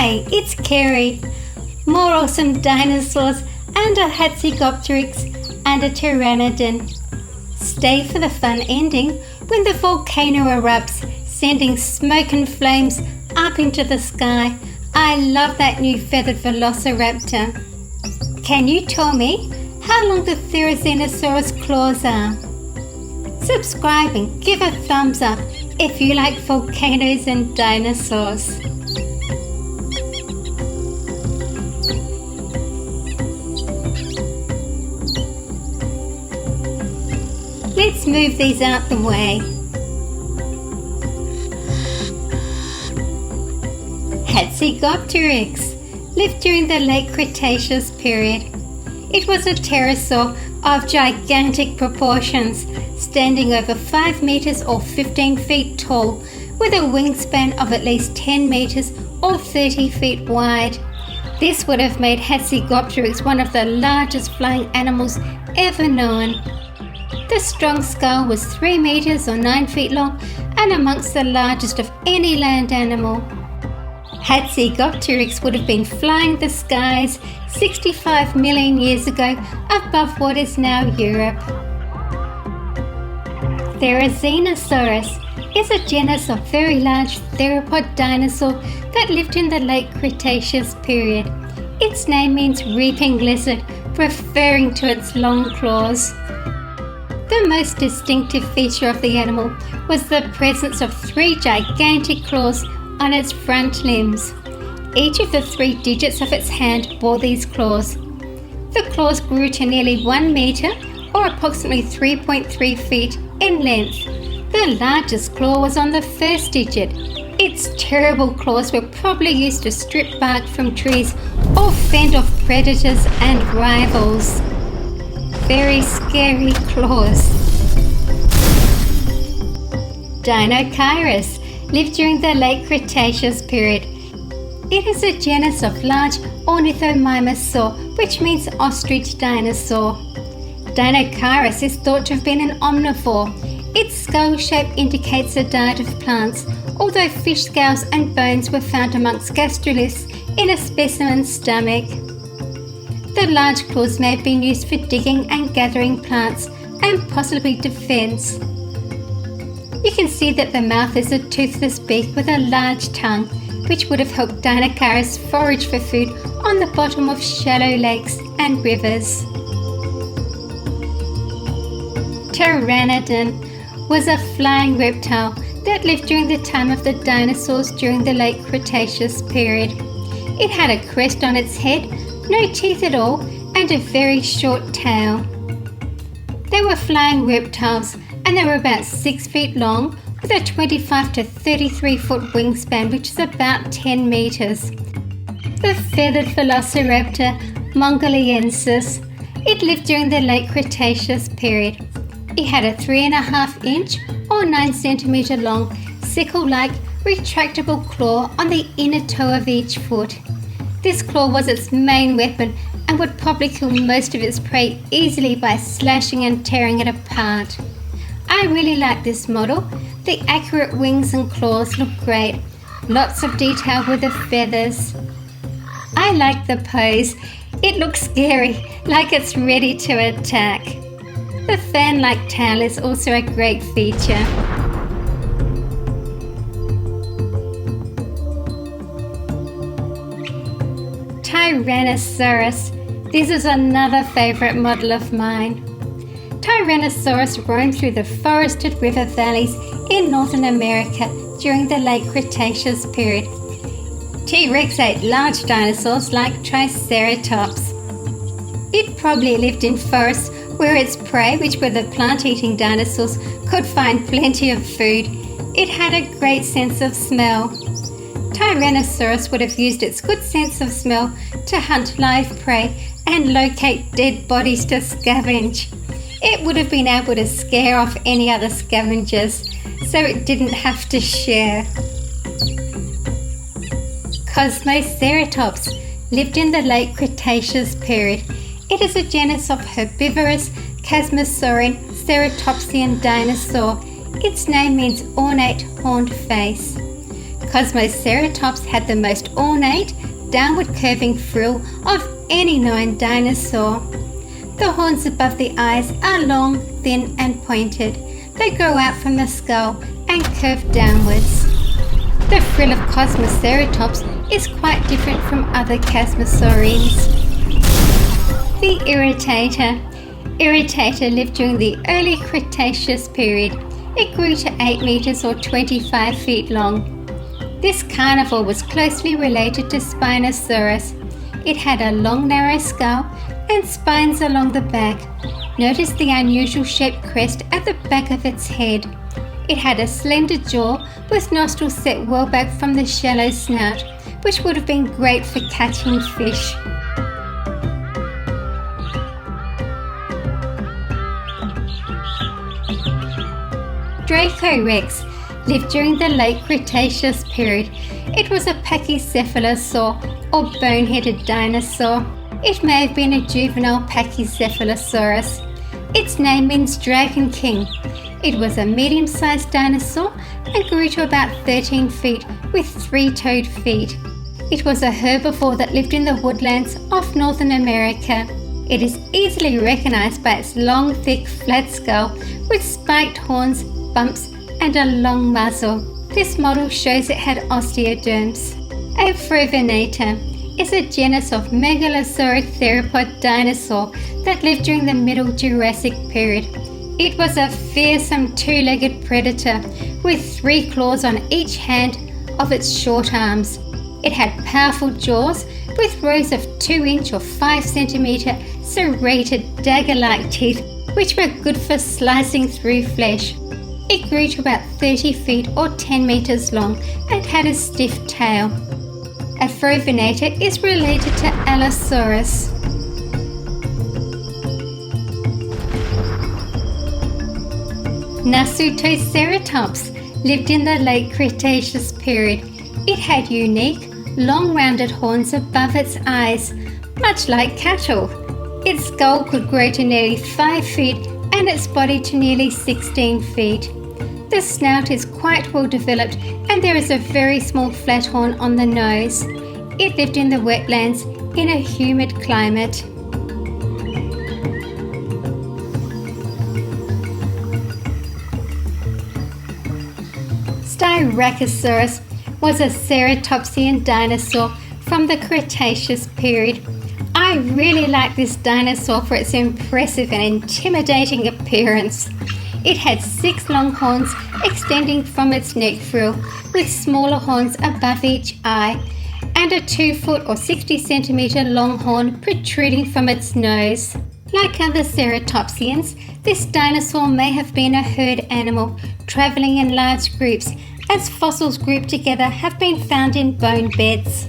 Hi, it's Kerry. More awesome dinosaurs and a Hatzigopteryx and a Pteranodon. Stay for the fun ending when the volcano erupts, sending smoke and flames up into the sky. I love that new feathered velociraptor. Can you tell me how long the Tyrannosaurus claws are? Subscribe and give a thumbs up if you like volcanoes and dinosaurs. Let's move these out the way. Hatzigopteryx lived during the late Cretaceous period. It was a pterosaur of gigantic proportions, standing over 5 meters or 15 feet tall, with a wingspan of at least 10 meters or 30 feet wide. This would have made Hatzigopteryx one of the largest flying animals ever known. The strong skull was 3 meters or 9 feet long and amongst the largest of any land animal. Hatzigopteryx would have been flying the skies 65 million years ago above what is now Europe. Dinosaurs is a genus of very large theropod dinosaur that lived in the late Cretaceous period. Its name means reaping lizard, referring to its long claws. The most distinctive feature of the animal was the presence of 3 gigantic claws on its front limbs. Each of the 3 digits of its hand bore these claws. The claws grew to nearly 1 meter or approximately 3.3 feet in length. The largest claw was on the first digit. Its terrible claws were probably used to strip bark from trees or fend off predators and rivals. Very scary claws. Dinosaurs lived during the late Cretaceous period. It is a genus of large ornithomimosaur, which means ostrich dinosaur. Dinosaurus is thought to have been an omnivore. Its skull shape indicates a diet of plants, although fish scales and bones were found amongst gastroliths in a specimen's stomach. The large claws may have been used for digging and gathering plants and possibly defense. You can see that the mouth is a toothless beak with a large tongue, which would have helped dinosaurs forage for food on the bottom of shallow lakes and rivers. Pteranodon was a flying reptile that lived during the time of the dinosaurs during the late Cretaceous period. It had a crest on its head, no teeth at all, and a very short tail. They were flying reptiles and they were about 6 feet long with a 25 to 33 foot wingspan, which is about 10 meters. The feathered velociraptor mongoliensis. It lived during the late Cretaceous period. It had a 3.5 inch or 9 centimeter long sickle-like retractable claw on the inner toe of each foot. This claw was its main weapon and would probably kill most of its prey easily by slashing and tearing it apart. I really like this model. The accurate wings and claws look great. Lots of detail with the feathers. I like the pose. It looks scary, like it's ready to attack. The fan-like tail is also a great feature. Tyrannosaurus. This is another favourite model of mine. Tyrannosaurus roamed through the forested river valleys in Northern America during the late Cretaceous period. T-Rex ate large dinosaurs like Triceratops. It probably lived in forests where its prey, which were the plant-eating dinosaurs, could find plenty of food. It had a great sense of smell. Tyrannosaurus would have used its good sense of smell to hunt live prey and locate dead bodies to scavenge. It would have been able to scare off any other scavengers, so it didn't have to share. Cosmoceratops lived in the late Cretaceous period. It is a genus of herbivorous chasmosaurian ceratopsian dinosaur. Its name means ornate horned face. Cosmoceratops had the most ornate, downward curving frill of any known dinosaur. The horns above the eyes are long, thin and pointed. They grow out from the skull and curve downwards. The frill of Cosmoceratops is quite different from other chasmosaurians. The Irritator. Irritator lived during the early Cretaceous period. It grew to 8 meters or 25 feet long. This carnivore was closely related to Spinosaurus. It had a long narrow skull and spines along the back. Notice the unusual shaped crest at the back of its head. It had a slender jaw with nostrils set well back from the shallow snout, which would have been great for catching fish. Dracorex lived during the late Cretaceous period. It was a pachycephalosaur or bone-headed dinosaur. It may have been a juvenile Pachycephalosaurus. Its name means dragon king. It was a medium-sized dinosaur and grew to about 13 feet with 3-toed feet. It was a herbivore that lived in the woodlands of Northern America. It is easily recognized by its long, thick, flat skull with spiked horns, bumps and a long muzzle. This model shows it had osteoderms. A Frovenator is a genus of megalosauric theropod dinosaur that lived during the Middle Jurassic period. It was a fearsome two-legged predator with 3 claws on each hand of its short arms. It had powerful jaws with rows of 2-inch or 5-centimeter serrated dagger-like teeth which were good for slicing through flesh. It grew to about 30 feet or 10 meters long and had a stiff tail. A Frovenator is related to Allosaurus. Nasutoceratops lived in the late Cretaceous period. It had unique, long rounded horns above its eyes, much like cattle. Its skull could grow to nearly 5 feet and its body to nearly 16 feet. The snout is quite well developed and there is a very small flat horn on the nose. It lived in the wetlands in a humid climate. Styracosaurus was a ceratopsian dinosaur from the Cretaceous period. I really like this dinosaur for its impressive and intimidating appearance. It had 6 long horns extending from its neck frill, with smaller horns above each eye, and a 2-foot or 60 centimeter long horn protruding from its nose. Like other ceratopsians, this dinosaur may have been a herd animal, travelling in large groups, as fossils grouped together have been found in bone beds.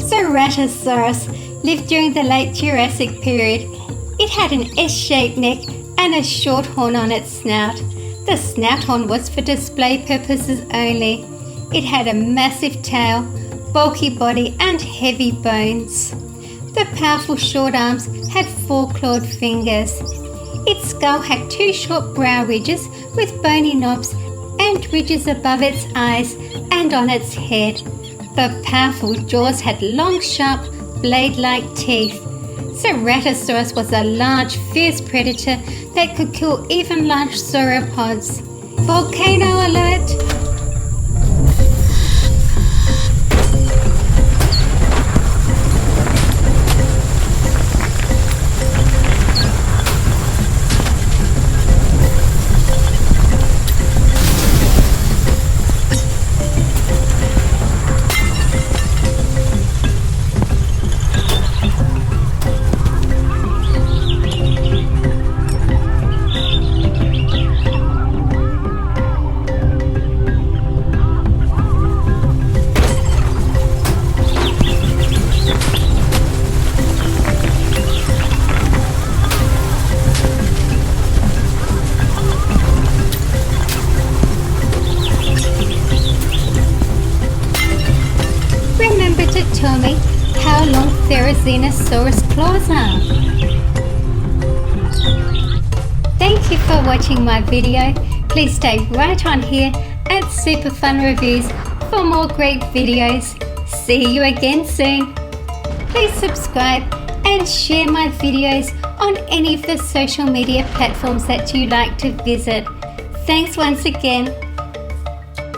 Ceratosaurus lived during the late Jurassic period. It had an S-shaped neck and a short horn on its snout. The snout horn was for display purposes only. It had a massive tail, bulky body and heavy bones. The powerful short arms had 4 clawed fingers. Its skull had 2 short brow ridges with bony knobs and ridges above its eyes and on its head. The powerful jaws had long, sharp, blade-like teeth. Ceratosaurus was a large, fierce predator that could kill even large sauropods. Volcano alert! Tell me how long Therizinosaurus claws are. Thank you. you for watching my video. Please stay right on here at Super Fun Reviews for more great videos. See you again soon. Please subscribe and share my videos on any of the social media platforms that you like to visit. Thanks once again.